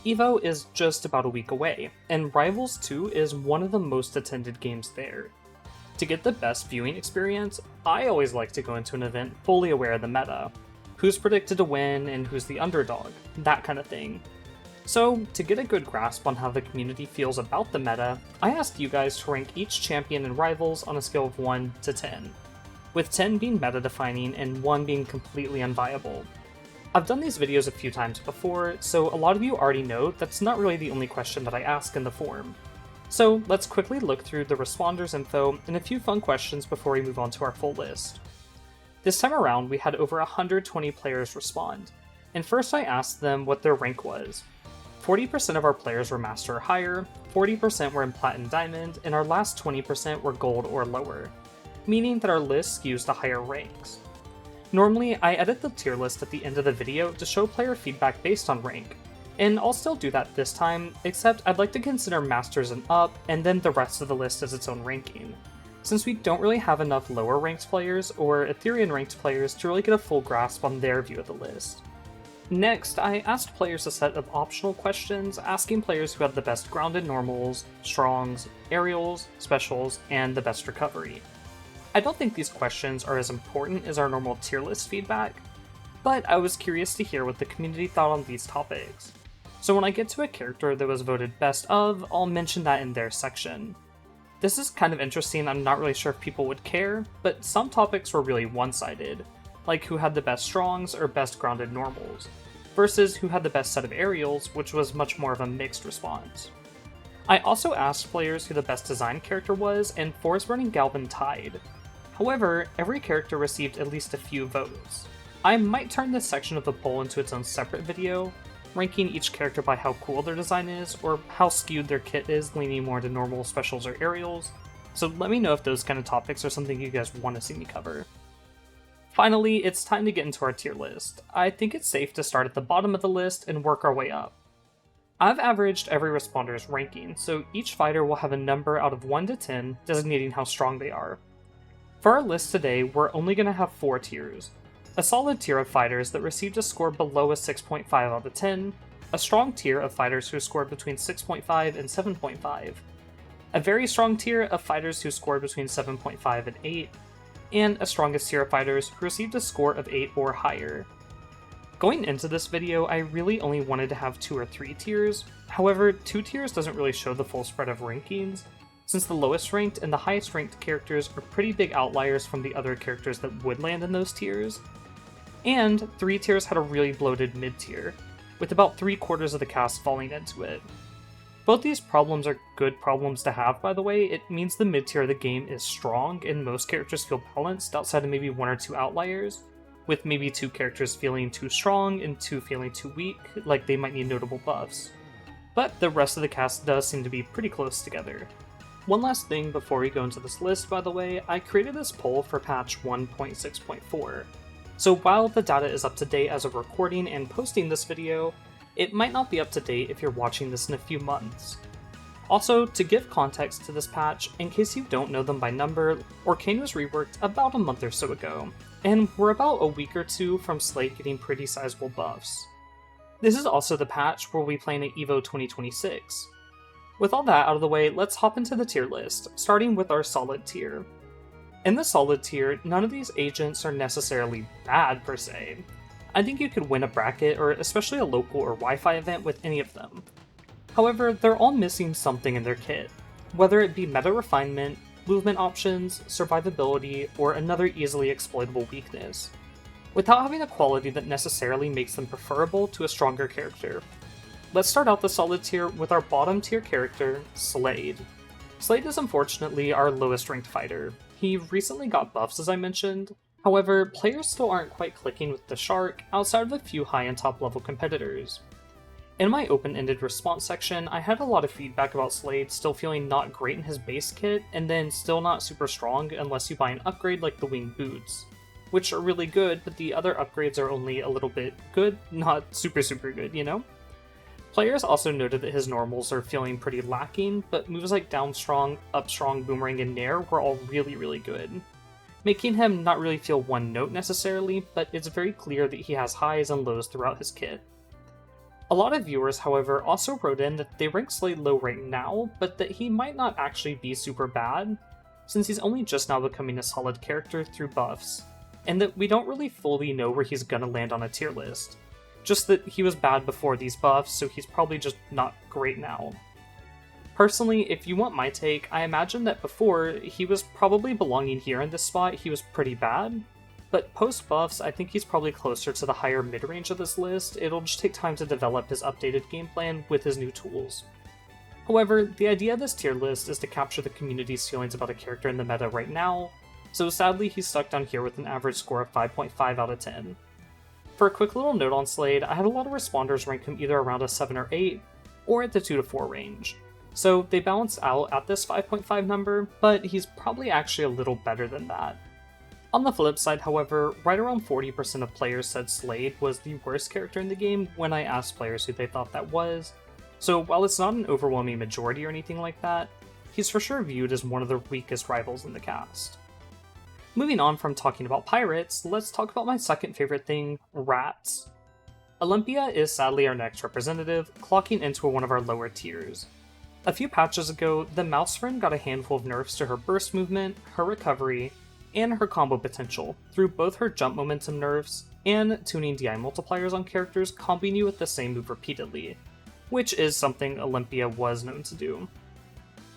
EVO is just about a week away, and Rivals 2 is one of the most attended games there. To get the best viewing experience, I always like to go into an event fully aware of the meta. Who's predicted to win and who's the underdog, that kind of thing. So, to get a good grasp on how the community feels about the meta, I asked you guys to rank each champion in Rivals on a scale of 1 to 10, with 10 being meta-defining and 1 being completely unviable. I've done these videos a few times before, so a lot of you already know that's not really the only question that I ask in the forum. So let's quickly look through the responders' info and a few fun questions before we move on to our full list. This time around, we had over 120 players respond, and first I asked them what their rank was. 40% of our players were Master or higher, 40% were in Platinum Diamond, and our last 20% were Gold or lower, meaning that our list skews to higher ranks. Normally, I edit the tier list at the end of the video to show player feedback based on rank, and I'll still do that this time, except I'd like to consider Masters and up, and then the rest of the list as its own ranking, since we don't really have enough lower ranked players or Ethereum ranked players to really get a full grasp on their view of the list. Next, I asked players a set of optional questions, asking players who had the best grounded normals, strongs, aerials, specials, and the best recovery. I don't think these questions are as important as our normal tier list feedback, but I was curious to hear what the community thought on these topics. So when I get to a character that was voted best of, I'll mention that in their section. This is kind of interesting, I'm not really sure if people would care, but some topics were really one-sided, like who had the best strongs or best grounded normals, versus who had the best set of aerials, which was much more of a mixed response. I also asked players who the best design character was, and Forestburn and Galvan tied. However, every character received at least a few votes. I might turn this section of the poll into its own separate video, ranking each character by how cool their design is, or how skewed their kit is, leaning more to normal, specials, or aerials, so let me know if those kind of topics are something you guys want to see me cover. Finally, it's time to get into our tier list. I think it's safe to start at the bottom of the list and work our way up. I've averaged every responder's ranking, so each fighter will have a number out of 1 to 10 designating how strong they are. For our list today, we're only going to have 4 tiers. A solid tier of fighters that received a score below a 6.5 out of 10, a strong tier of fighters who scored between 6.5 and 7.5, a very strong tier of fighters who scored between 7.5 and 8, and a strongest tier of fighters who received a score of 8 or higher. Going into this video, I really only wanted to have 2 or 3 tiers, however, 2 tiers doesn't really show the full spread of rankings, since the lowest ranked and the highest ranked characters are pretty big outliers from the other characters that would land in those tiers. And 3 tiers had a really bloated mid-tier, with about 3/4 of the cast falling into it. Both these problems are good problems to have, by the way. It means the mid-tier of the game is strong, and most characters feel balanced outside of maybe 1 or 2 outliers, with maybe 2 characters feeling too strong and 2 feeling too weak, like they might need notable buffs. But the rest of the cast does seem to be pretty close together. One last thing before we go into this list, by the way, I created this poll for patch 1.6.4. So while the data is up to date as of recording and posting this video, it might not be up to date if you're watching this in a few months. Also, to give context to this patch, in case you don't know them by number, Orcane was reworked about a month or so ago, and we're about a week or 2 from Slate getting pretty sizable buffs. This is also the patch where we'll be playing at EVO 2026. With all that out of the way, let's hop into the tier list, starting with our solid tier. In the solid tier, none of these agents are necessarily bad per se. I think you could win a bracket, or especially a local or Wi-Fi event with any of them. However, they're all missing something in their kit, whether it be meta refinement, movement options, survivability, or another easily exploitable weakness, without having a quality that necessarily makes them preferable to a stronger character. Let's start out the solid tier with our bottom tier character, Slade. Slade is unfortunately our lowest ranked fighter. He recently got buffs, as I mentioned. However, players still aren't quite clicking with the Shark outside of a few high and top level competitors. In my open-ended response section, I had a lot of feedback about Slade still feeling not great in his base kit, and then still not super strong unless you buy an upgrade like the wing boots, which are really good, but the other upgrades are only a little bit good, not super good, you know? Players also noted that his normals are feeling pretty lacking, but moves like down strong, up strong, boomerang, and nair were all really good, making him not really feel one note necessarily, but it's very clear that he has highs and lows throughout his kit. A lot of viewers, however, also wrote in that they rank Slade low right now, but that he might not actually be super bad, since he's only just now becoming a solid character through buffs, and that we don't really fully know where he's gonna land on a tier list. Just that he was bad before these buffs, so he's probably just not great now. Personally, if you want my take, I imagine that before, he was probably belonging here in this spot, he was pretty bad, but post-buffs, I think he's probably closer to the higher mid-range of this list. It'll just take time to develop his updated game plan with his new tools. However, the idea of this tier list is to capture the community's feelings about a character in the meta right now, so sadly he's stuck down here with an average score of 5.5 out of 10. For a quick little note on Slade, I had a lot of responders rank him either around a 7 or 8, or at the 2 to 4 range. So they balance out at this 5.5 number, but he's probably actually a little better than that. On the flip side, however, right around 40% of players said Slade was the worst character in the game when I asked players who they thought that was, so while it's not an overwhelming majority or anything like that, he's for sure viewed as one of the weakest rivals in the cast. Moving on from talking about pirates, let's talk about my second favorite thing, rats. Olympia is sadly our next representative, clocking into one of our lower tiers. A few patches ago, the mouse friend got a handful of nerfs to her burst movement, her recovery, and her combo potential through both her jump momentum nerfs and tuning DI multipliers on characters comboing you with the same move repeatedly, which is something Olympia was known to do.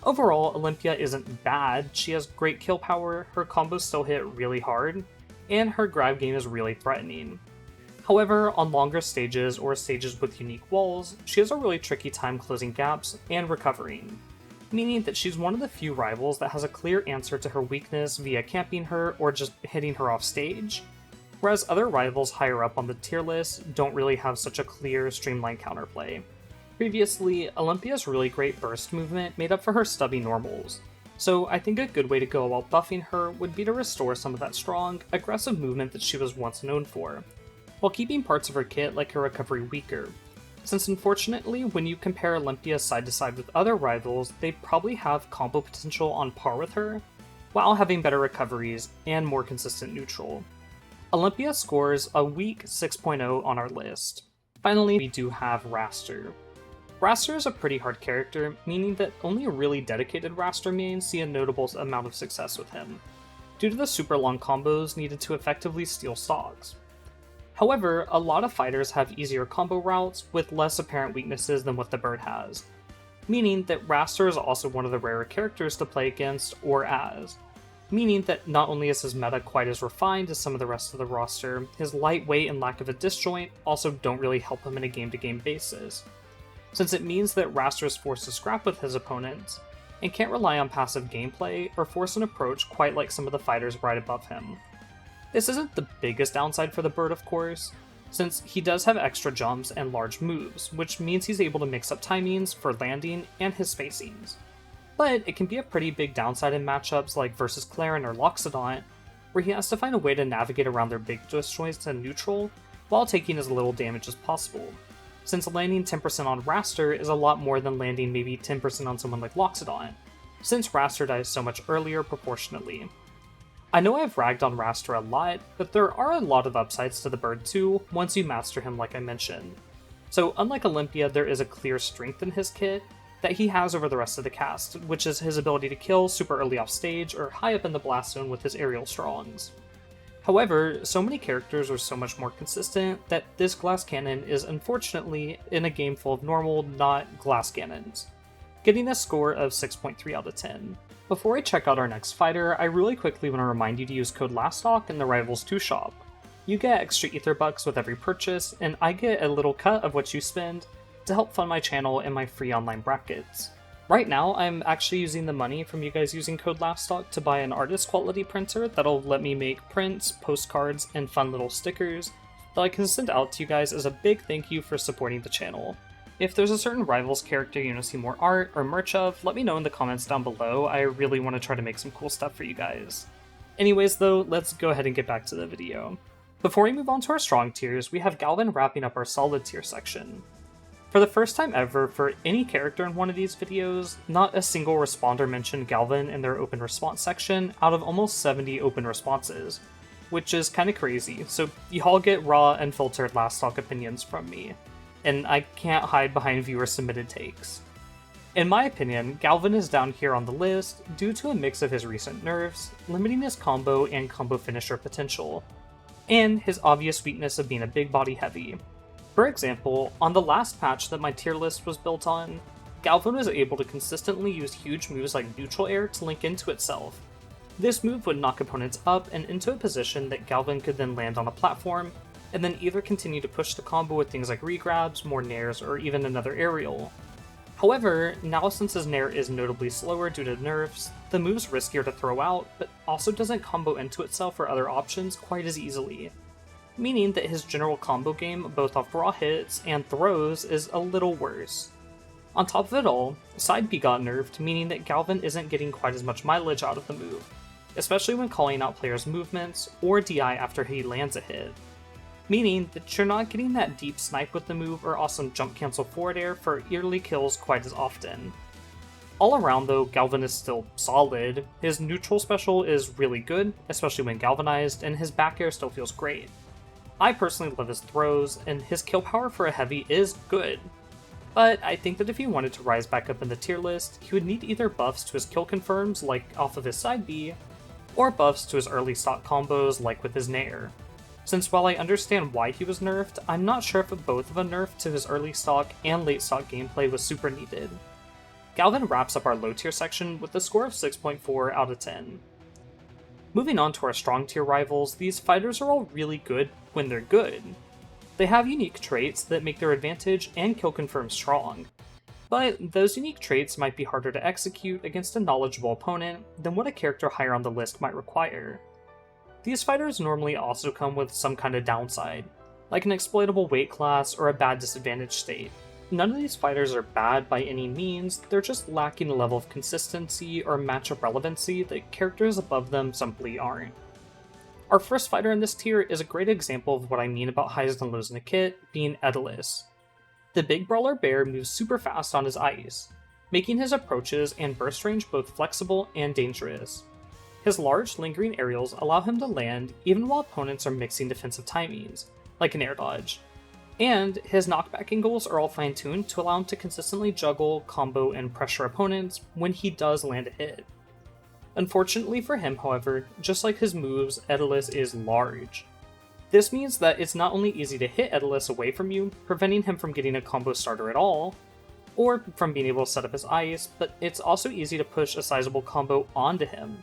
Overall, Olympia isn't bad, she has great kill power, her combos still hit really hard, and her grab game is really threatening. However, on longer stages or stages with unique walls, she has a really tricky time closing gaps and recovering, meaning that she's one of the few rivals that has a clear answer to her weakness via camping her or just hitting her off stage, whereas other rivals higher up on the tier list don't really have such a clear, streamlined counterplay. Previously, Olympia's really great burst movement made up for her stubby normals, so I think a good way to go about buffing her would be to restore some of that strong, aggressive movement that she was once known for, while keeping parts of her kit like her recovery weaker, since unfortunately when you compare Olympia side to side with other rivals, they probably have combo potential on par with her, while having better recoveries and more consistent neutral. Olympia scores a weak 6.0 on our list. Finally, we do have Raster. Raster is a pretty hard character, meaning that only really dedicated Raster mains see a notable amount of success with him, due to the super long combos needed to effectively steal stocks. However, a lot of fighters have easier combo routes with less apparent weaknesses than what the bird has, meaning that Raster is also one of the rarer characters to play against or as, meaning that not only is his meta quite as refined as some of the rest of the roster, his lightweight and lack of a disjoint also don't really help him in a game-to-game basis, since it means that Raster is forced to scrap with his opponents, and can't rely on passive gameplay or force an approach quite like some of the fighters right above him. This isn't the biggest downside for the bird, of course, since he does have extra jumps and large moves, which means he's able to mix up timings for landing and his spacings. But it can be a pretty big downside in matchups like versus Clarin or Loxodont, where he has to find a way to navigate around their big disjoints and neutral while taking as little damage as possible, since landing 10% on Raster is a lot more than landing maybe 10% on someone like Loxodont, since Raster dies so much earlier proportionally. I know I've ragged on Raster a lot, but there are a lot of upsides to the bird too, once you master him like I mentioned. So unlike Olympia, there is a clear strength in his kit that he has over the rest of the cast, which is his ability to kill super early off stage or high up in the blast zone with his aerial strongs. However, so many characters are so much more consistent that this glass cannon is unfortunately in a game full of normal, not glass cannons, getting a score of 6.3 out of 10. Before I check out our next fighter, I really quickly want to remind you to use code LASTSTOCK in the Rivals 2 shop. You get extra ether bucks with every purchase, and I get a little cut of what you spend to help fund my channel and my free online brackets. Right now, I'm actually using the money from you guys using code LASTSTOCK to buy an artist quality printer that'll let me make prints, postcards, and fun little stickers that I can send out to you guys as a big thank you for supporting the channel. If there's a certain Rivals character you want to see more art or merch of, let me know in the comments down below. I really want to try to make some cool stuff for you guys. Anyways though, let's go ahead and get back to the video. Before we move on to our strong tiers, we have Galvan wrapping up our solid tier section. For the first time ever, for any character in one of these videos, not a single responder mentioned Galvan in their open response section out of almost 70 open responses, which is kinda crazy, so y'all get raw, unfiltered last stock opinions from me. and I can't hide behind viewer-submitted takes. In my opinion, Galvan is down here on the list due to a mix of his recent nerfs, limiting his combo and combo finisher potential, and his obvious weakness of being a big body heavy. For example, on the last patch that my tier list was built on, Galvan was able to consistently use huge moves like Neutral Air to link into itself. This move would knock opponents up and into a position that Galvan could then land on a platform, and then either continue to push the combo with things like regrabs, more nairs, or even another aerial. However, now since his nair is notably slower due to nerfs, the move's riskier to throw out, but also doesn't combo into itself or other options quite as easily, meaning that his general combo game, both off raw hits and throws, is a little worse. On top of it all, side B got nerfed, meaning that Galvan isn't getting quite as much mileage out of the move, especially when calling out players' movements or DI after he lands a hit, meaning that you're not getting that deep snipe with the move or awesome jump cancel forward air for early kills quite as often. All around though, Galvan is still solid. His neutral special is really good, especially when galvanized, and his back air still feels great. I personally love his throws, and his kill power for a heavy is good. But I think that if he wanted to rise back up in the tier list, he would need either buffs to his kill confirms, like off of his side B, or buffs to his early stock combos, like with his nair. Since while I understand why he was nerfed, I'm not sure if both of a nerf to his early stock and late stock gameplay was super needed. Galvan wraps up our low tier section with a score of 6.4 out of 10. Moving on to our strong tier rivals, these fighters are all really good when they're good. They have unique traits that make their advantage and kill confirm strong, but those unique traits might be harder to execute against a knowledgeable opponent than what a character higher on the list might require. These fighters normally also come with some kind of downside, like an exploitable weight class or a bad disadvantage state. None of these fighters are bad by any means, they're just lacking a level of consistency or matchup relevancy that characters above them simply aren't. Our first fighter in this tier is a great example of what I mean about highs and lows in a kit, being Edelus. The big brawler bear moves super fast on his ice, making his approaches and burst range both flexible and dangerous. His large, lingering aerials allow him to land even while opponents are mixing defensive timings, like an air dodge, and his knockback angles are all fine-tuned to allow him to consistently juggle, combo, and pressure opponents when he does land a hit. Unfortunately for him, however, just like his moves, Edelus is large. This means that it's not only easy to hit Edelus away from you, preventing him from getting a combo starter at all, or from being able to set up his ice, but it's also easy to push a sizable combo onto him,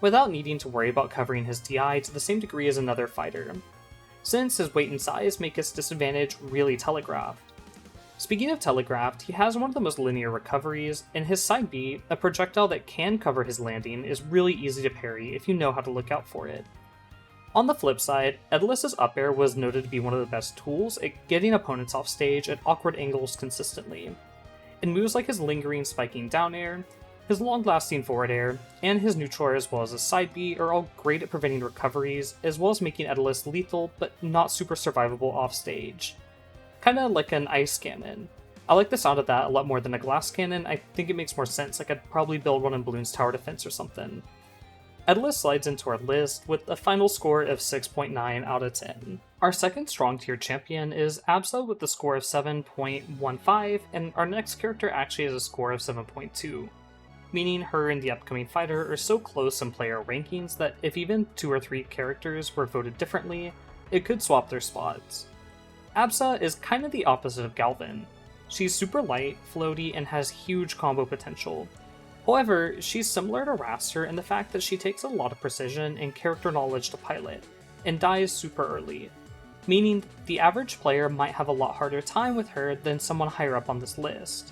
without needing to worry about covering his DI to the same degree as another fighter, since his weight and size make his disadvantage really telegraphed. Speaking of telegraphed, he has one of the most linear recoveries, and his side B, a projectile that can cover his landing, is really easy to parry if you know how to look out for it. On the flip side, Edelus's up air was noted to be one of the best tools at getting opponents off stage at awkward angles consistently, and moves like his lingering spiking down air, his long-lasting forward air, and his neutral air as well as his side B are all great at preventing recoveries, as well as making Edelus lethal but not super survivable off stage. Kinda like an ice cannon. I like the sound of that a lot more than a glass cannon. I think it makes more sense, like I'd probably build one in Bloons Tower Defense or something. Edelus slides into our list with a final score of 6.9 out of 10. Our second strong tier champion is Absa with a score of 7.15, and our next character actually has a score of 7.2. Meaning her and the upcoming fighter are so close in player rankings that if even 2 or 3 characters were voted differently, it could swap their spots. Absa is kind of the opposite of Galvan. She's super light, floaty, and has huge combo potential. However, she's similar to Raster in the fact that she takes a lot of precision and character knowledge to pilot, and dies super early, meaning the average player might have a lot harder time with her than someone higher up on this list.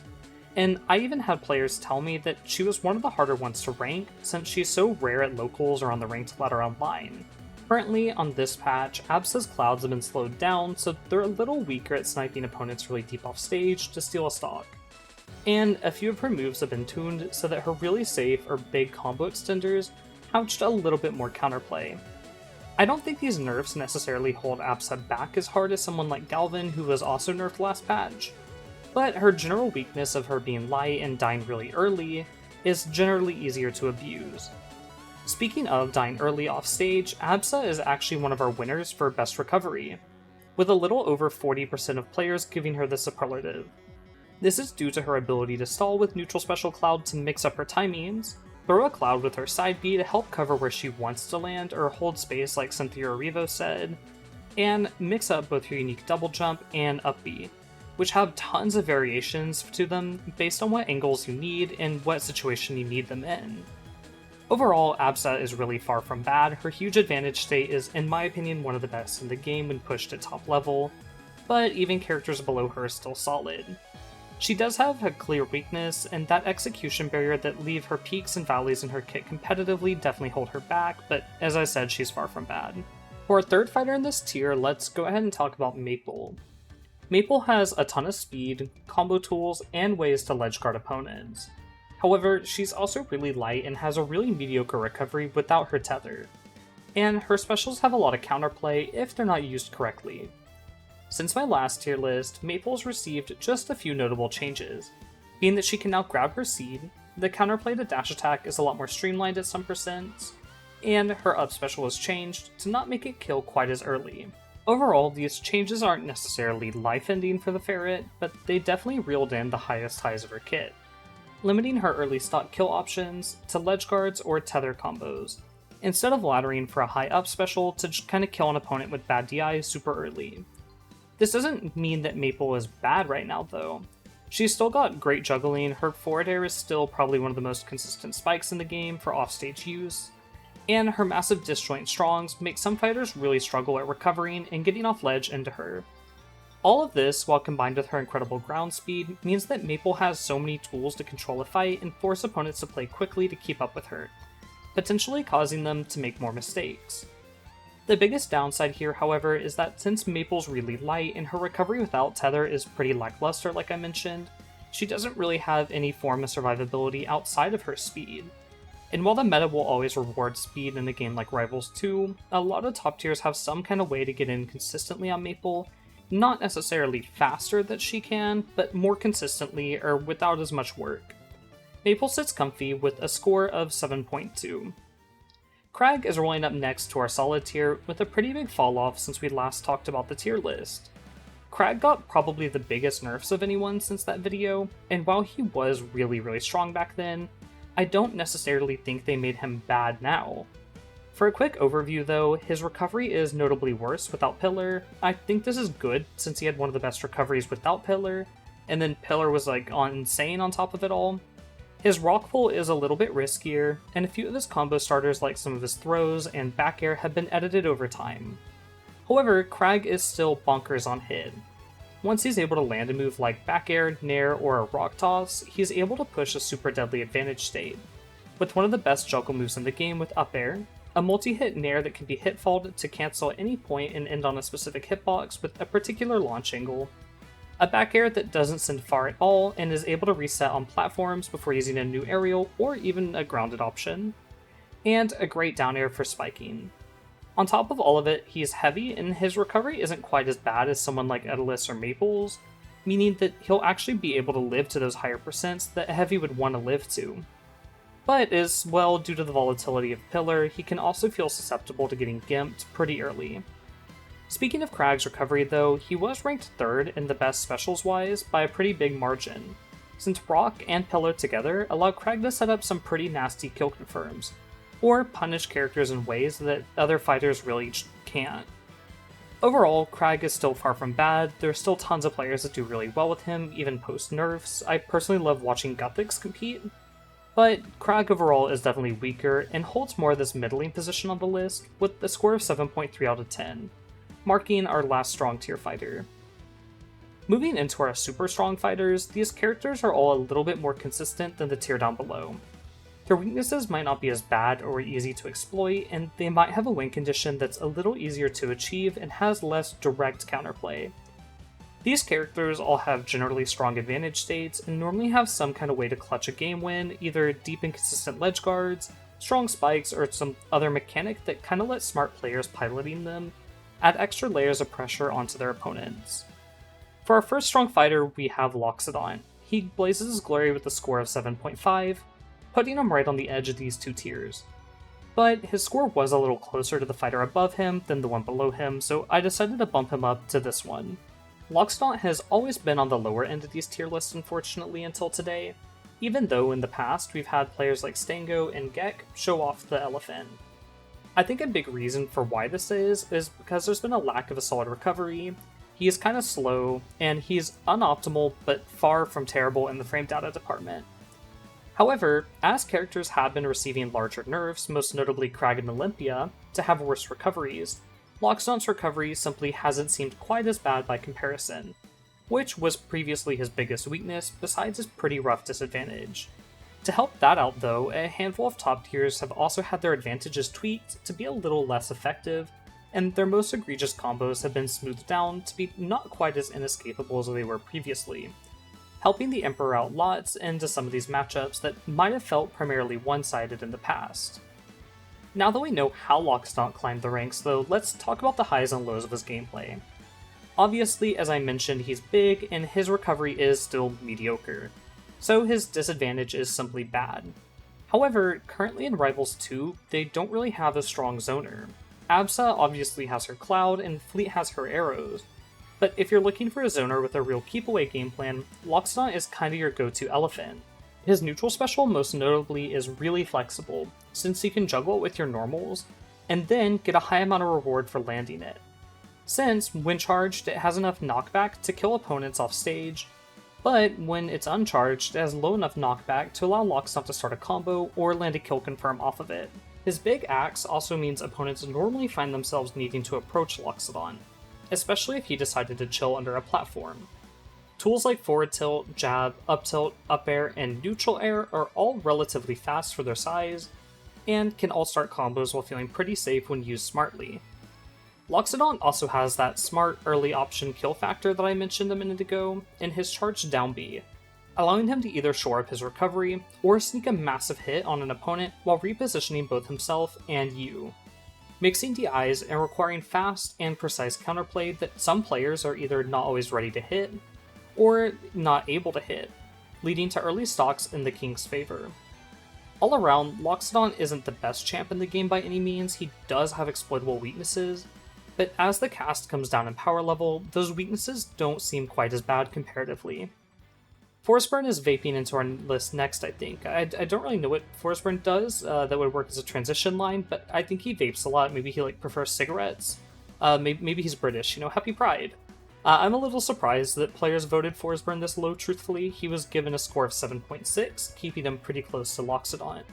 And I even had players tell me that she was one of the harder ones to rank since she's so rare at locals or on the ranked ladder online. Currently, on this patch, Absa's clouds have been slowed down, so they're a little weaker at sniping opponents really deep off stage to steal a stock. And a few of her moves have been tuned so that her really safe or big combo extenders couched a little bit more counterplay. I don't think these nerfs necessarily hold Absa back as hard as someone like Galvan, who was also nerfed last patch, but her general weakness of her being light and dying really early is generally easier to abuse. Speaking of dying early off stage, Absa is actually one of our winners for best recovery. with a little over 40% of players giving her the superlative. This is due to her ability to stall with neutral special cloud to mix up her timings, throw a cloud with her side B to help cover where she wants to land or hold space like Cynthia Erivo said, and mix up both her unique double jump and up B, which have tons of variations to them based on what angles you need and what situation you need them in. Overall, Absa is really far from bad. Her huge advantage state is, in my opinion, one of the best in the game when pushed at top level, but even characters below her are still solid. She does have a clear weakness, and that execution barrier that leave her peaks and valleys in her kit competitively definitely hold her back, but as I said, she's far from bad. For our third fighter in this tier, let's go ahead and talk about Maple. Maple has a ton of speed, combo tools, and ways to ledge guard opponents. However, she's also really light and has a really mediocre recovery without her tether. And her specials have a lot of counterplay if they're not used correctly. Since my last tier list, Maple's received just a few notable changes, being that she can now grab her seed, the counterplay to dash attack is a lot more streamlined at some percents, and her up special was changed to not make it kill quite as early. Overall, these changes aren't necessarily life-ending for the Ferret, but they definitely reeled in the highest highs of her kit, limiting her early stock kill options to ledge guards or tether combos, instead of laddering for a high up special to just kind of kill an opponent with bad DI super early. This doesn't mean that Maple is bad right now though. She's still got great juggling, her forward air is still probably one of the most consistent spikes in the game for offstage use, and her massive disjoint strongs make some fighters really struggle at recovering and getting off ledge into her. All of this, while combined with her incredible ground speed, means that Maple has so many tools to control a fight and force opponents to play quickly to keep up with her, potentially causing them to make more mistakes. The biggest downside here, however, is that since Maple's really light and her recovery without tether is pretty lackluster like I mentioned, she doesn't really have any form of survivability outside of her speed. And while the meta will always reward speed in a game like Rivals 2, a lot of top tiers have some kind of way to get in consistently on Maple, not necessarily faster than she can, but more consistently or without as much work. Maple sits comfy with a score of 7.2. Crag is rolling up next to our solid tier with a pretty big fall off since we last talked about the tier list. Crag got probably the biggest nerfs of anyone since that video, and while he was really strong back then, I don't necessarily think they made him bad now. For a quick overview though, his recovery is notably worse without Pillar. I think this is good since he had one of the best recoveries without Pillar, and then Pillar was insane on top of it all. His rock pull is a little bit riskier, and a few of his combo starters like some of his throws and back air have been edited over time. However, Crag is still bonkers on hit. Once he's able to land a move like back air, nair, or a rock toss, he's able to push a super deadly advantage state, with one of the best juggle moves in the game with up air, a multi-hit nair that can be hitfalled to cancel at any point and end on a specific hitbox with a particular launch angle, a back air that doesn't send far at all and is able to reset on platforms before using a new aerial or even a grounded option, and a great down air for spiking. On top of all of it, he's heavy and his recovery isn't quite as bad as someone like Edelus or Maples, meaning that he'll actually be able to live to those higher percents that heavy would want to live to. But as well, due to the volatility of Pillar, he can also feel susceptible to getting gimped pretty early. Speaking of Crag's recovery though, he was ranked 3rd in the best specials wise by a pretty big margin, since Rock and Pillar together allow Crag to set up some pretty nasty kill confirms, or punish characters in ways that other fighters really can't. Overall, Crag is still far from bad, there's still tons of players that do really well with him, even post nerfs. I personally love watching Guthix compete, but Crag overall is definitely weaker and holds more of this middling position on the list with a score of 7.3 out of 10. Marking our last strong tier fighter. Moving into our super strong fighters, these characters are all a little bit more consistent than the tier down below. Their weaknesses might not be as bad or easy to exploit, and they might have a win condition that's a little easier to achieve and has less direct counterplay. These characters all have generally strong advantage states and normally have some kind of way to clutch a game win, either deep and consistent ledge guards, strong spikes, or some other mechanic that kind of lets smart players piloting them add extra layers of pressure onto their opponents. For our first strong fighter, we have Loxodon. He blazes his glory with a score of 7.5, putting him right on the edge of these two tiers. but his score was a little closer to the fighter above him than the one below him, so I decided to bump him up to this one. Loxodon has always been on the lower end of these tier lists, unfortunately, until today, even though in the past we've had players like Stango and Gek show off the elephant. I think a big reason for why this is because there's been a lack of a solid recovery. He is kind of slow, and he's unoptimal but far from terrible in the frame data department. However, as characters have been receiving larger nerfs, most notably Krag and Olympia, to have worse recoveries, Loxodon's recovery simply hasn't seemed quite as bad by comparison, which was previously his biggest weakness besides his pretty rough disadvantage. To help that out though, a handful of top tiers have also had their advantages tweaked to be a little less effective, and their most egregious combos have been smoothed down to be not quite as inescapable as they were previously, helping the Emperor out lots into some of these matchups that might have felt primarily one-sided in the past. Now that we know how Loxodon climbed the ranks though, let's talk about the highs and lows of his gameplay. Obviously, as I mentioned, he's big, and his recovery is still mediocre, so his disadvantage is simply bad. However, currently in Rivals 2, they don't really have a strong zoner. Absa obviously has her Cloud, and Fleet has her Arrows, but if you're looking for a zoner with a real keep-away game plan, Loxodon is kinda your go-to elephant. His neutral special most notably is really flexible, since you can juggle it with your normals, and then get a high amount of reward for landing it. Since, when charged, it has enough knockback to kill opponents off stage, but when it's uncharged, it has low enough knockback to allow Loxodon to start a combo or land a kill confirm off of it. His big axe also means opponents normally find themselves needing to approach Loxodon, especially if he decided to chill under a platform. Tools like forward tilt, jab, up tilt, up air, and neutral air are all relatively fast for their size, and can all start combos while feeling pretty safe when used smartly. Loxodon also has that smart early option kill factor that I mentioned a minute ago in his charged down B, allowing him to either shore up his recovery or sneak a massive hit on an opponent while repositioning both himself and you, mixing DIs and requiring fast and precise counterplay that some players are either not always ready to hit or not able to hit, leading to early stocks in the King's favor. All around, Loxodon isn't the best champ in the game by any means. He does have exploitable weaknesses, but as the cast comes down in power level, those weaknesses don't seem quite as bad comparatively. Force Burn is vaping into our list next, I think. I don't really know what Force Burn does that would work as a transition line, but I think he vapes a lot. Maybe he prefers cigarettes. Maybe he's British, happy pride. I'm a little surprised that players voted Force Burn this low, truthfully. He was given a score of 7.6, keeping him pretty close to Loxodon.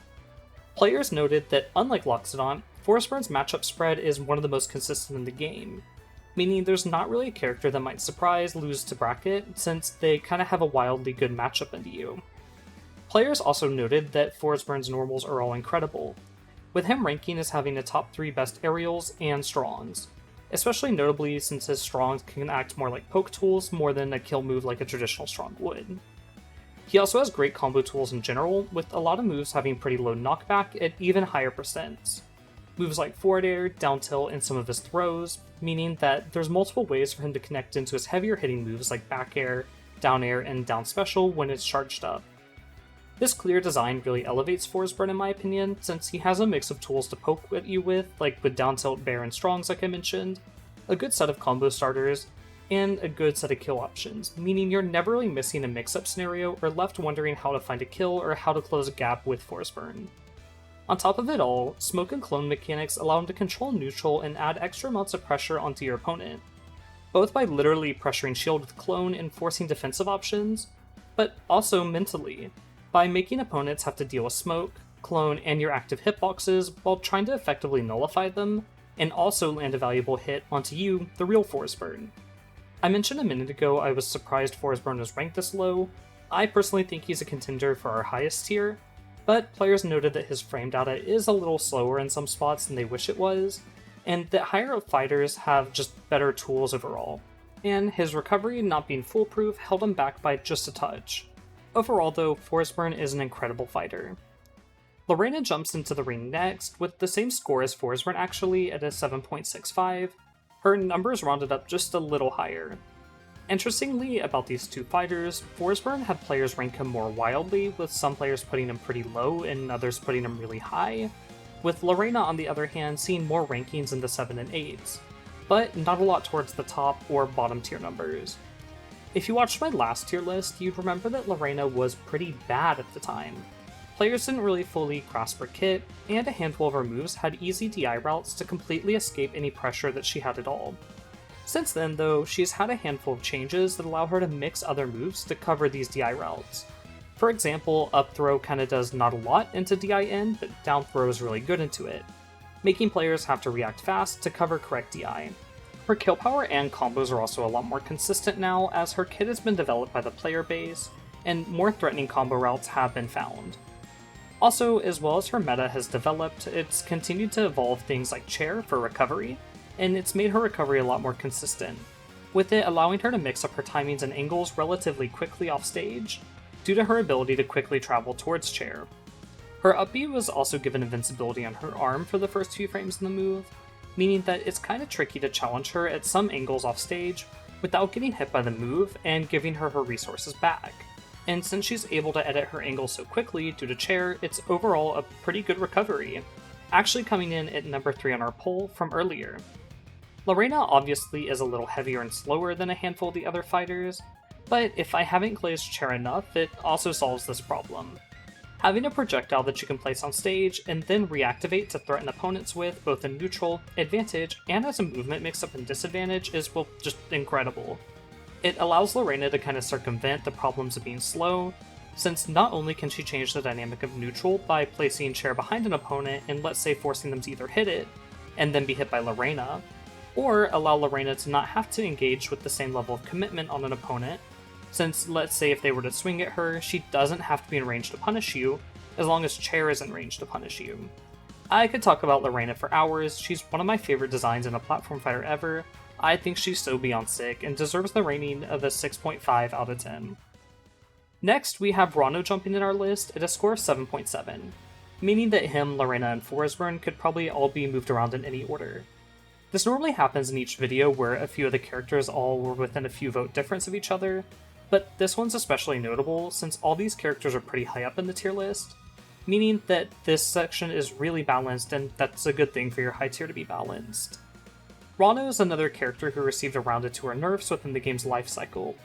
Players noted that, unlike Loxodon, Force Burn's matchup spread is one of the most consistent in the game, meaning there's not really a character that might surprise, lose to bracket, since they kind of have a wildly good matchup into you. Players also noted that Force Burn's normals are all incredible, with him ranking as having a top 3 best aerials and strongs, especially notably since his strongs can act more like poke tools more than a kill move like a traditional strong would. He also has great combo tools in general, with a lot of moves having pretty low knockback at even higher percents. Moves like forward air, down tilt, and some of his throws, meaning that there's multiple ways for him to connect into his heavier hitting moves like back air, and down special when it's charged up. This clear design really elevates Force Burn in my opinion, since he has a mix of tools to poke at you with, like with down tilt, bear, and strongs like I mentioned, a good set of combo starters, and a good set of kill options, meaning you're never really missing a mix-up scenario or left wondering how to find a kill or how to close a gap with Force Burn. On top of it all, smoke and clone mechanics allow him to control neutral and add extra amounts of pressure onto your opponent, both by literally pressuring shield with clone and forcing defensive options, but also mentally, by making opponents have to deal with smoke, clone, and your active hitboxes while trying to effectively nullify them, and also land a valuable hit onto you, the real Force Burn. I mentioned a minute ago I was surprised Force Burn was ranked this low. I personally think he's a contender for our highest tier, but players noted that his frame data is a little slower in some spots than they wish it was, and that higher up fighters have just better tools overall, and his recovery not being foolproof held him back by just a touch. Overall though, Force Burn is an incredible fighter. Lorena jumps into the ring next, with the same score as Force Burn actually at a 7.65, her numbers rounded up just a little higher. Interestingly about these two fighters, Force Burn had players rank him more wildly, with some players putting him pretty low and others putting him really high, with Lorena on the other hand seeing more rankings in the 7 and 8s, but not a lot towards the top or bottom tier numbers. If you watched my last tier list, you'd remember that Lorena was pretty bad at the time. Players didn't really fully grasp her kit, and a handful of her moves had easy DI routes to completely escape any pressure that she had at all. Since then, though, she's had a handful of changes that allow her to mix other moves to cover these DI routes. For example, up throw kinda does not a lot into DI-in, but down throw is really good into it, making players have to react fast to cover correct DI. Her kill power and combos are also a lot more consistent now, as her kit has been developed by the player base, and more threatening combo routes have been found. Also, as well as her meta has developed, it's continued to evolve things like Chair for recovery, and it's made her recovery a lot more consistent, with it allowing her to mix up her timings and angles relatively quickly off stage, due to her ability to quickly travel towards Chair. Her up B was also given invincibility on her arm for the first few frames in the move, meaning that it's kinda tricky to challenge her at some angles off stage without getting hit by the move and giving her her resources back. And since she's able to edit her angles so quickly due to Chair, it's overall a pretty good recovery, actually coming in at number 3 on our poll from earlier. Lorena obviously is a little heavier and slower than a handful of the other fighters, but if I haven't glazed Chair enough, it also solves this problem. Having a projectile that you can place on stage and then reactivate to threaten opponents with both in neutral, advantage, and as a movement mix-up and disadvantage is, well, just incredible. It allows Lorena to kind of circumvent the problems of being slow, since not only can she change the dynamic of neutral by placing Chair behind an opponent and let's say forcing them to either hit it, and then be hit by Lorena, or allow Lorena to not have to engage with the same level of commitment on an opponent, since let's say if they were to swing at her, she doesn't have to be in range to punish you, as long as Chair is in range to punish you. I could talk about Lorena for hours, she's one of my favorite designs in a platform fighter ever. I think she's so beyond sick and deserves the rating of a 6.5 out of 10. Next, we have Rano jumping in our list at a score of 7.7, meaning that him, Lorena, and Forsburn could probably all be moved around in any order. This normally happens in each video where a few of the characters all were within a few vote difference of each other, but this one's especially notable since all these characters are pretty high up in the tier list, meaning that this section is really balanced, and that's a good thing for your high tier to be balanced. Rano is another character who received around 2 nerfs within the game's life cycle.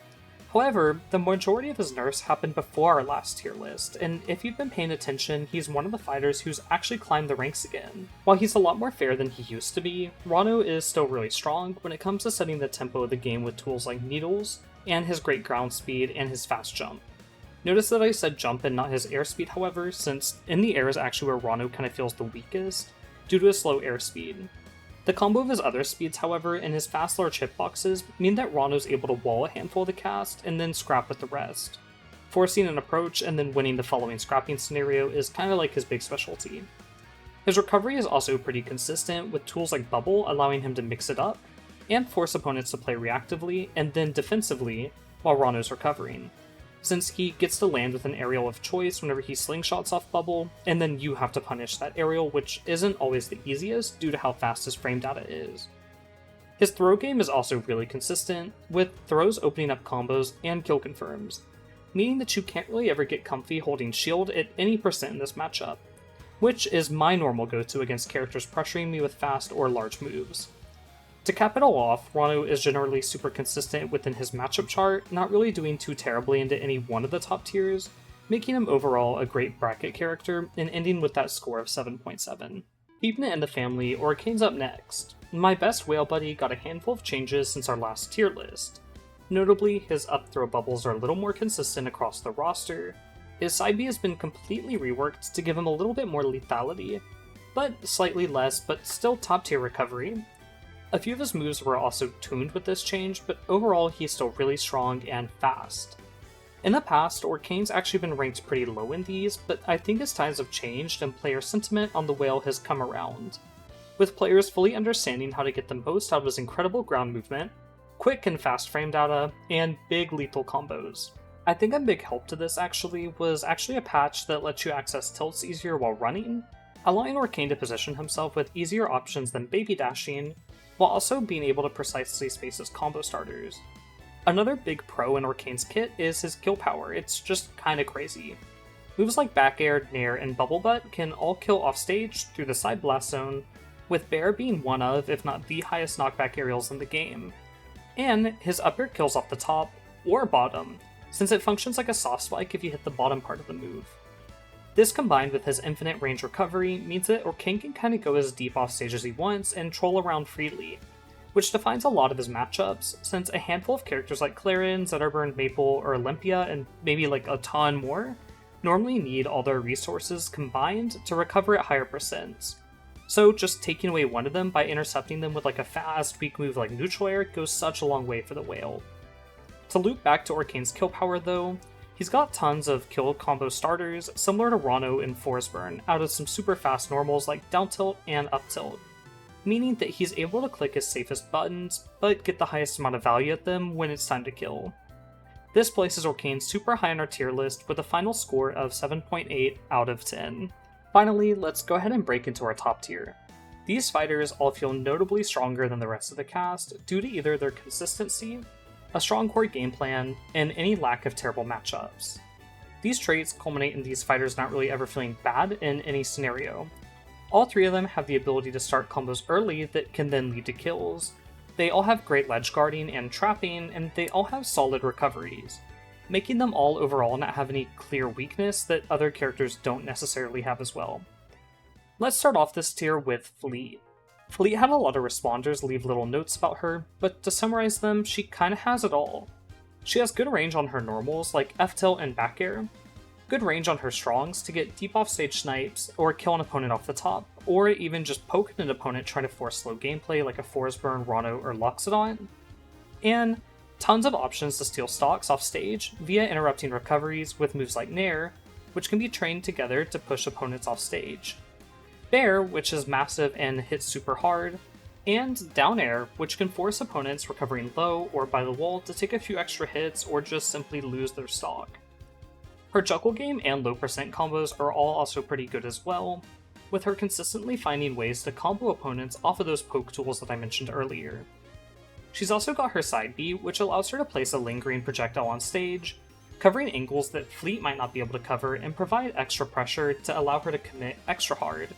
However, the majority of his nerfs happened before our last tier list, and if you've been paying attention, he's one of the fighters who's actually climbed the ranks again. While he's a lot more fair than he used to be, Rano is still really strong when it comes to setting the tempo of the game with tools like needles, and his great ground speed and his fast jump. Notice that I said jump and not his airspeed, however, since in the air is actually where Rano kind of feels the weakest, due to his slow airspeed. The combo of his other speeds, however, and his fast large hitboxes mean that Rano's able to wall a handful of the cast and then scrap with the rest. Forcing an approach and then winning the following scrapping scenario is kinda like his big specialty. His recovery is also pretty consistent, with tools like Bubble allowing him to mix it up, and force opponents to play reactively and then defensively while Rano's recovering, since he gets to land with an aerial of choice whenever he slingshots off Bubble, and then you have to punish that aerial, which isn't always the easiest due to how fast his frame data is. His throw game is also really consistent, with throws opening up combos and kill confirms, meaning that you can't really ever get comfy holding shield at any percent in this matchup, which is my normal go-to against characters pressuring me with fast or large moves. To cap it all off, Rano is generally super consistent within his matchup chart, not really doing too terribly into any one of the top tiers, making him overall a great bracket character, and ending with that score of 7.7. Keeping it in the family, Orcane's up next. My best whale buddy got a handful of changes since our last tier list. Notably, his up throw bubbles are a little more consistent across the roster, his side B has been completely reworked to give him a little bit more lethality, but slightly less, but still top tier recovery. A few of his moves were also tuned with this change, but overall he's still really strong and fast. In the past, Orcane's actually been ranked pretty low in these, but I think as times have changed and player sentiment on the whale has come around, with players fully understanding how to get the most out of his incredible ground movement, quick and fast frame data, and big lethal combos. I think a big help to this was actually a patch that lets you access tilts easier while running, allowing Orcane to position himself with easier options than baby dashing, while also being able to precisely space his combo starters. Another big pro in Orcane's kit is his kill power, it's just kinda crazy. Moves like back air, nair, and bubble butt can all kill offstage through the side blast zone, with Bear being one of, if not the highest knockback aerials in the game. And his up air kills off the top, or bottom, since it functions like a soft spike if you hit the bottom part of the move. This combined with his infinite range recovery means that Orkain can kinda go as deep offstage as he wants and troll around freely, which defines a lot of his matchups, since a handful of characters like Clarin, Zetterburn, Maple, or Olympia, and maybe like a ton more, normally need all their resources combined to recover at higher percents. So just taking away one of them by intercepting them with like a fast, weak move like Neutral Air goes such a long way for the whale. To loop back to Orkain's kill power though, he's got tons of kill combo starters similar to Rano and Force Burn out of some super fast normals like down tilt and up tilt, meaning that he's able to click his safest buttons but get the highest amount of value at them when it's time to kill. This places Orkain super high on our tier list with a final score of 7.8 out of 10. Finally, let's go ahead and break into our top tier. These fighters all feel notably stronger than the rest of the cast due to either their consistency, a strong core game plan, and any lack of terrible matchups. These traits culminate in these fighters not really ever feeling bad in any scenario. All three of them have the ability to start combos early that can then lead to kills. They all have great ledge guarding and trapping, and they all have solid recoveries, making them all overall not have any clear weakness that other characters don't necessarily have as well. Let's start off this tier with Fleet. Fleet had a lot of responders leave little notes about her, but to summarize them, she kinda has it all. She has good range on her normals like F-tilt and back air, good range on her strongs to get deep offstage snipes or kill an opponent off the top, or even just poke an opponent trying to force slow gameplay like a Force Burn, Rano, or Loxodon, and tons of options to steal stocks off stage via interrupting recoveries with moves like Nair, which can be trained together to push opponents off stage. Bear, which is massive and hits super hard, and Down Air, which can force opponents recovering low or by the wall to take a few extra hits or just simply lose their stock. Her juggle game and low percent combos are all also pretty good as well, with her consistently finding ways to combo opponents off of those poke tools that I mentioned earlier. She's also got her side B, which allows her to place a lingering projectile on stage, covering angles that Fleet might not be able to cover and provide extra pressure to allow her to commit extra hard.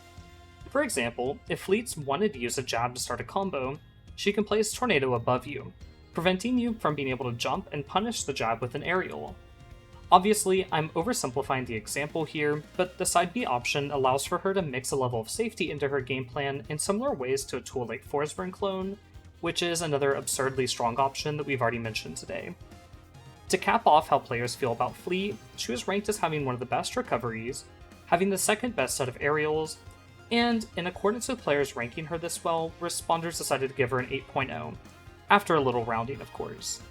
For example, if Fleet's wanted to use a jab to start a combo, she can place Tornado above you, preventing you from being able to jump and punish the jab with an aerial. Obviously, I'm oversimplifying the example here, but the side B option allows for her to mix a level of safety into her game plan in similar ways to a tool like Force Burn Clone, which is another absurdly strong option that we've already mentioned today. To cap off how players feel about Fleet, she was ranked as having one of the best recoveries, having the second best set of aerials, and in accordance with players ranking her this well, responders decided to give her an 8.0, after a little rounding of course.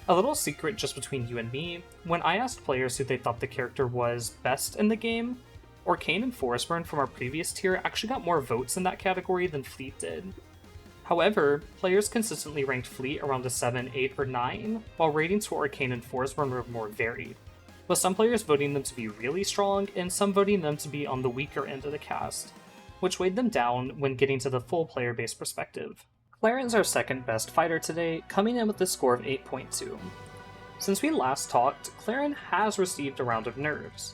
A little secret just between you and me, when I asked players who they thought the character was best in the game, Orkain and Force Burn from our previous tier actually got more votes in that category than Fleet did. However, players consistently ranked Fleet around a 7, 8, or 9, while ratings for Orkain and Force Burn were more varied, with some players voting them to be really strong and some voting them to be on the weaker end of the cast, which weighed them down when getting to the full player-based perspective. Clarin's our second best fighter today, coming in with a score of 8.2. Since we last talked, Clarin has received a round of nerfs,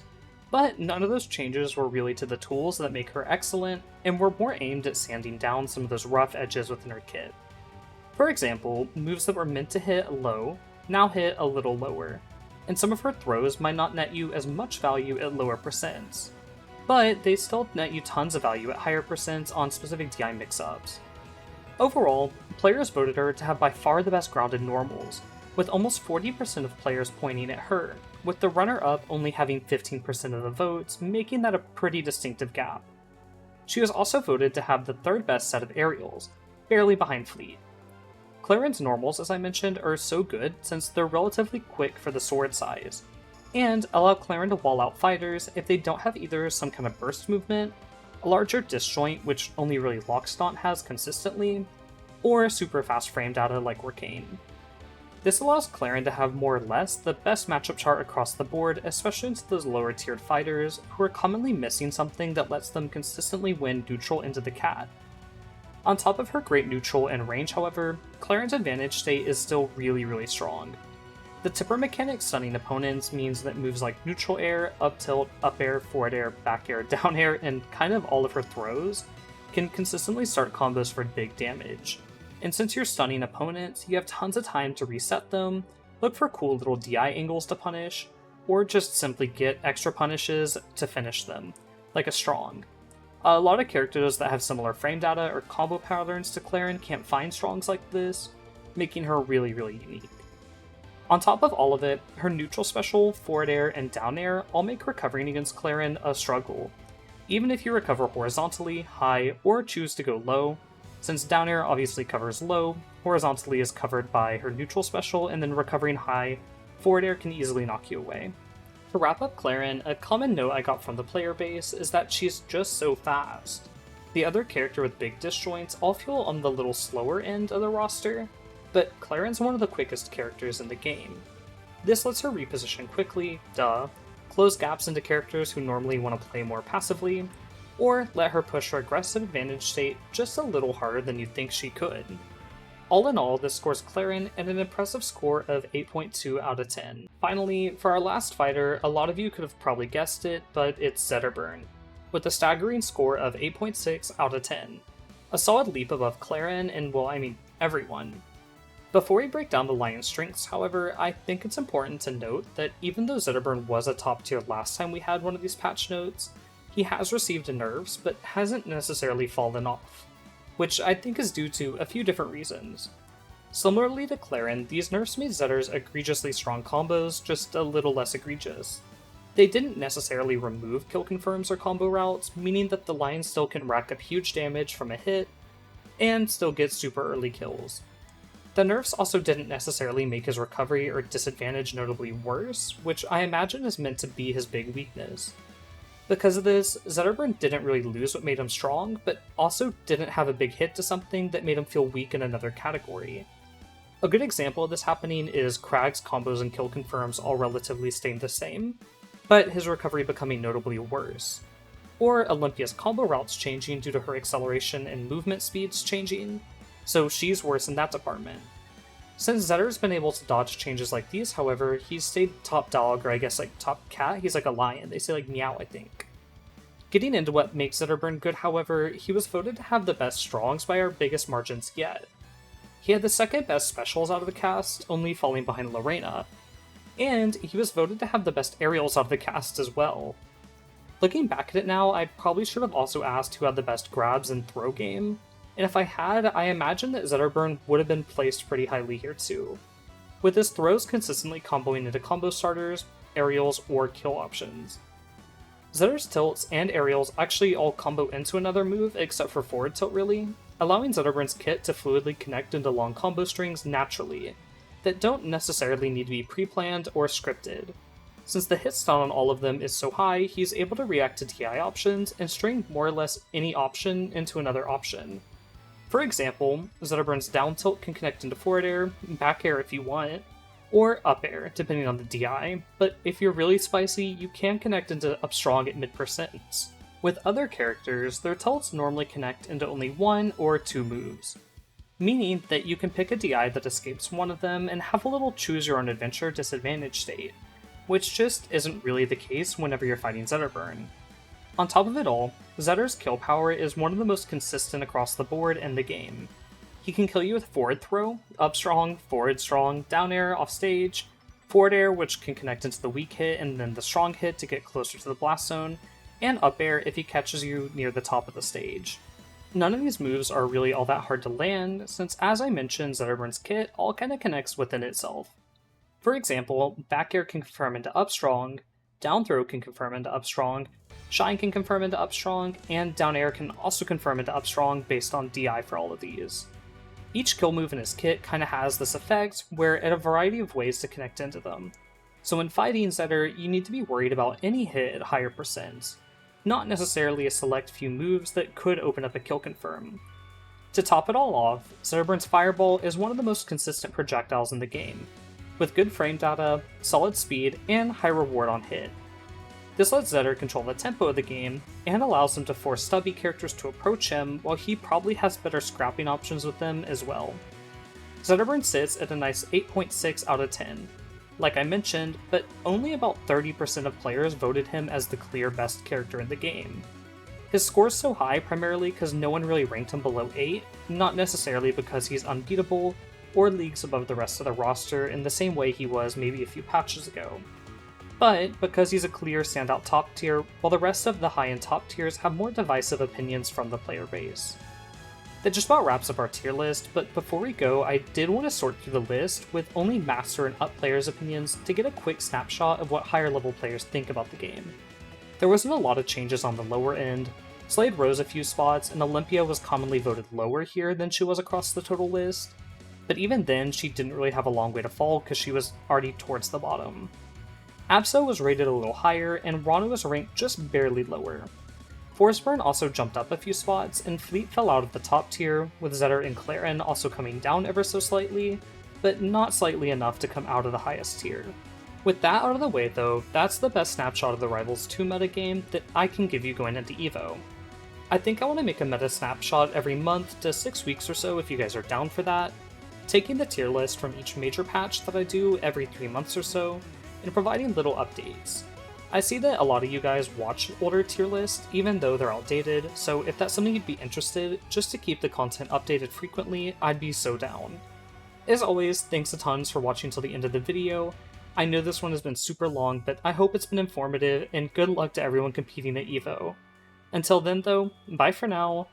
but none of those changes were really to the tools that make her excellent, and were more aimed at sanding down some of those rough edges within her kit. For example, moves that were meant to hit low now hit a little lower, and some of her throws might not net you as much value at lower percents, but they still net you tons of value at higher percents on specific DI mix-ups. Overall, players voted her to have by far the best grounded normals, with almost 40% of players pointing at her, with the runner-up only having 15% of the votes, making that a pretty distinctive gap. She was also voted to have the third best set of aerials, barely behind Fleet. Clarin's normals, as I mentioned, are so good since they're relatively quick for the sword size, and allow Clarin to wall out fighters if they don't have either some kind of burst movement, a larger disjoint which only really Loxodon has consistently, or super fast frame data like Orkain. This allows Clarin to have more or less the best matchup chart across the board, especially into those lower tiered fighters who are commonly missing something that lets them consistently win neutral into the cat. On top of her great neutral and range however, Clarin's advantage state is still really strong. The tipper mechanic stunning opponents means that moves like neutral air, up tilt, up air, forward air, back air, down air, and kind of all of her throws can consistently start combos for big damage. And since you're stunning opponents, you have tons of time to reset them, look for cool little DI angles to punish, or just simply get extra punishes to finish them, like a strong. A lot of characters that have similar frame data or combo patterns to Clarin can't find strongs like this, making her really, really unique. On top of all of it, her neutral special, forward air, and down air all make recovering against Clarin a struggle. Even if you recover horizontally, high, or choose to go low, since down air obviously covers low, horizontally is covered by her neutral special, and then recovering high, forward air can easily knock you away. To wrap up Clarin, a common note I got from the player base is that she's just so fast. The other character with big disjoints all feel on the little slower end of the roster, but Clarin's one of the quickest characters in the game. This lets her reposition quickly, close gaps into characters who normally want to play more passively, or let her push her aggressive advantage state just a little harder than you'd think she could. All in all, this scores Clarin at an impressive score of 8.2 out of 10. Finally, for our last fighter, a lot of you could have probably guessed it, but it's Zetterburn, with a staggering score of 8.6 out of 10. A solid leap above Clarin and, well, I mean, everyone. Before we break down the Lion's strengths, however, I think it's important to note that even though Zetterburn was a top tier last time we had one of these patch notes, he has received nerfs but hasn't necessarily fallen off, which I think is due to a few different reasons. Similarly to Clarin, these nerfs made Zetter's egregiously strong combos just a little less egregious. They didn't necessarily remove kill confirms or combo routes, meaning that the Lion still can rack up huge damage from a hit, and still get super early kills. The nerfs also didn't necessarily make his recovery or disadvantage notably worse, which I imagine is meant to be his big weakness. Because of this, Zetterburn didn't really lose what made him strong, but also didn't have a big hit to something that made him feel weak in another category. A good example of this happening is Krag's combos and kill confirms all relatively staying the same, but his recovery becoming notably worse. Or Olympia's combo routes changing due to her acceleration and movement speeds changing, so she's worse in that department. Since Zetter's been able to dodge changes like these, however, he's stayed top dog, or I guess like top cat. He's like a lion. They say like meow, I think. Getting into what makes Zetterburn good, however, he was voted to have the best strongs by our biggest margins yet. He had the second best specials out of the cast, only falling behind Lorena, and he was voted to have the best aerials out of the cast as well. Looking back at it now, I probably should have also asked who had the best grabs and throw game, and if I had, I imagine that Zetterburn would have been placed pretty highly here too, with his throws consistently comboing into combo starters, aerials, or kill options. Zetter's tilts and aerials actually all combo into another move except for forward tilt really, allowing Zetterburn's kit to fluidly connect into long combo strings naturally, that don't necessarily need to be pre-planned or scripted. Since the hit stun on all of them is so high, he's able to react to DI options and string more or less any option into another option. For example, Zetterburn's down tilt can connect into forward air, back air if you want, or up air, depending on the DI, but if you're really spicy, you can connect into up strong at mid%. With other characters, their tilts normally connect into only one or two moves, meaning that you can pick a DI that escapes one of them and have a little choose your own adventure disadvantage state, which just isn't really the case whenever you're fighting Zetterburn. On top of it all, Zetter's kill power is one of the most consistent across the board in the game. He can kill you with forward throw, up strong, forward strong, down air, off stage, forward air which can connect into the weak hit and then the strong hit to get closer to the blast zone, and up air if he catches you near the top of the stage. None of these moves are really all that hard to land, since as I mentioned, Zetterburn's kit all kinda connects within itself. For example, back air can confirm into up strong, down throw can confirm into up strong, shine can confirm into up strong, and down air can also confirm into up strong based on DI for all of these. Each kill move in his kit kinda has this effect, where it a variety of ways to connect into them. So when fighting Zetter, you need to be worried about any hit at higher percents, not necessarily a select few moves that could open up a kill confirm. To top it all off, Zetterburn's Fireball is one of the most consistent projectiles in the game, with good frame data, solid speed, and high reward on hit. This lets Zetter control the tempo of the game, and allows him to force stubby characters to approach him, while he probably has better scrapping options with them as well. Zetterburn sits at a nice 8.6 out of 10. like I mentioned, but only about 30% of players voted him as the clear best character in the game. His score's so high primarily because no one really ranked him below 8, not necessarily because he's unbeatable or leagues above the rest of the roster in the same way he was maybe a few patches ago, but because he's a clear standout top tier, while the rest of the high-end top tiers have more divisive opinions from the player base. That just about wraps up our tier list, but before we go, I did want to sort through the list with only Master and Up players' opinions to get a quick snapshot of what higher level players think about the game. There wasn't a lot of changes on the lower end. Slade rose a few spots, and Olympia was commonly voted lower here than she was across the total list, but even then she didn't really have a long way to fall because she was already towards the bottom. Absol was rated a little higher, and Rana was ranked just barely lower. Forceburn also jumped up a few spots, and Fleet fell out of the top tier, with Zetter and Claren also coming down ever so slightly, but not slightly enough to come out of the highest tier. With that out of the way though, that's the best snapshot of the Rivals 2 metagame that I can give you going into EVO. I think I want to make a meta snapshot every month to 6 weeks or so if you guys are down for that, taking the tier list from each major patch that I do every 3 months or so, and providing little updates. I see that a lot of you guys watch older tier lists, even though they're outdated, so if that's something you'd be interested, just to keep the content updated frequently, I'd be so down. As always, thanks a tons for watching till the end of the video. I know this one has been super long, but I hope it's been informative, and good luck to everyone competing at EVO. Until then though, bye for now,